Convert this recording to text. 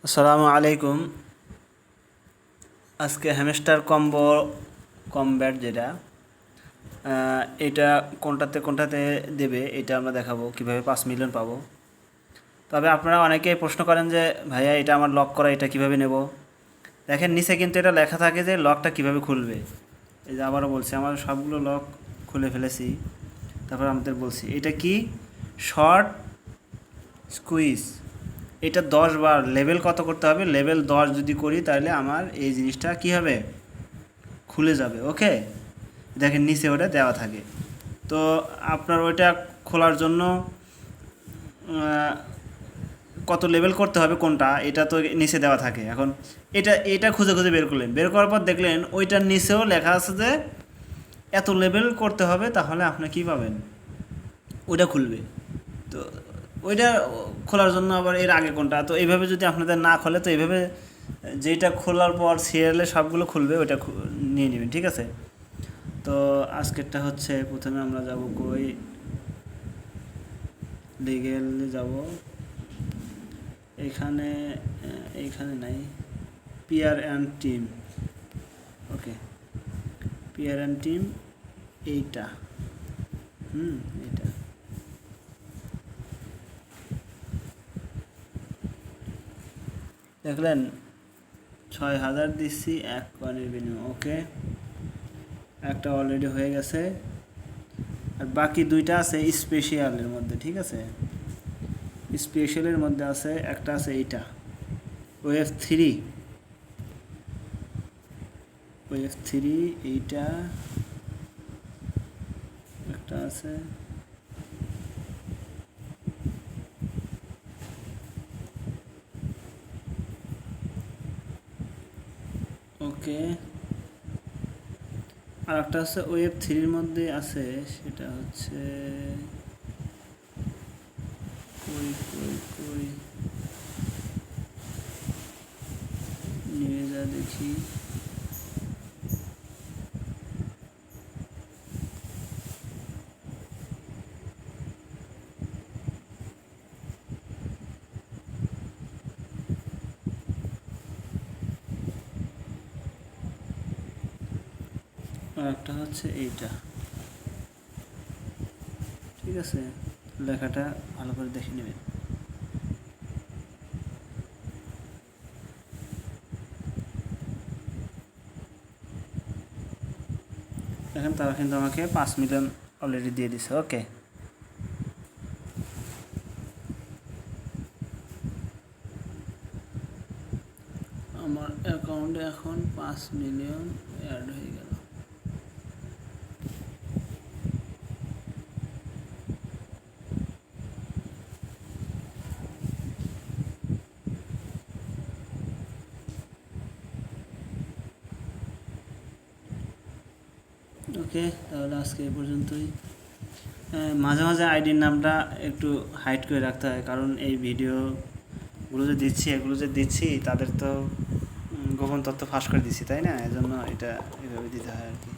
আসসালামু আলাইকুম। আজকে হ্যামস্টার কম্ব্যাট যেটা এটা কোনটাতে কোনটাতে দেবে এটা আমরা দেখাবো, কিভাবে 5 মিলিয়ন পাবো। তবে আপনারা অনেকেই প্রশ্ন করেন যে ভাইয়া এটা আমার লক করা, এটা কিভাবে নেব। দেখেন নিচে কিন্তু এটা লেখা থাকে যে লকটা কিভাবে খুলবে। এই যে আবারও বলছি, আমার সবগুলো লক খুলে ফেলেছি। তারপর আমাদের বলছি এটা কি, শর্ট স্কুইজ। এটা 10 বার লেভেল কত করতে হবে, লেভেল 10 যদি করি তাহলে আমার এই জিনিসটা কি হবে, খুলে যাবে। ওকে, দেখেন নিচে ওটা দেওয়া থাকে। তো আপনার ওইটা খোলার জন্য কত লেভেল করতে হবে কোনটা, এটা তো নিচে দেওয়া থাকে। এখন এটা খুঁজে খুঁজে বের করলেন, বের করার পর দেখলেন ওইটার নিচেও লেখা আছে যে এত লেভেল করতে হবে, তাহলে আপনি কি পাবেন, ওইটা খুলবে। তো ওইটা খোলার জন্য আবার এর আগে কোনটা, তো এইভাবে যদি আপনাদের না খোলে তো এইভাবে যেটা খোলার পর সিরিয়ালে সবগুলো খুলবে ওইটা নিয়ে নেবেন, ঠিক আছে। তো আজকেরটা হচ্ছে, প্রথমে আমরা যাব কই, লিগেলে যাব। এখানে এইখানে নাই, peer and team. Okay, peer and team এইটা, এইটা দেখলেন 6,000 দিচ্ছি 1 কয়েনের বিনিময়ে। ওকে, একটা অলরেডি হয়ে গেছে, আর বাকি দুইটা আছে স্পেশালের মধ্যে, ঠিক আছে। স্পেশালের মধ্যে আছে একটা, আছে এইটা ওয়েভ 3, এইটা একটা আছে। ওকে, আর একটা আছে ওয়েভ 3-র মধ্যে আছে, সেটা হচ্ছে কই কই কই, নিয়ে যা দেখি। আর একটা হচ্ছে এইটা, ঠিক আছে। লেখাটা ভালো করে দেখে নেবেন। দেখেন তারা কিন্তু আমাকে 5 মিলিয়ন অলরেডি দিয়ে দিছে। ওকে, আমার অ্যাকাউন্টে এখন 5 মিলিয়ন অ্যাড হয়ে গেল। ওকে, তাহলে আজকে এই পর্যন্তই। মাঝে মাঝে আইডির নামটা একটু হাইড করে রাখতে হয়, কারণ এই ভিডিওগুলো যে দিচ্ছি, এগুলো যে দিচ্ছি তাদের তো গোপন তথ্য ফাঁস করে দিচ্ছি, তাই না, এজন্য এটা এভাবে দিতে হয় আর কি।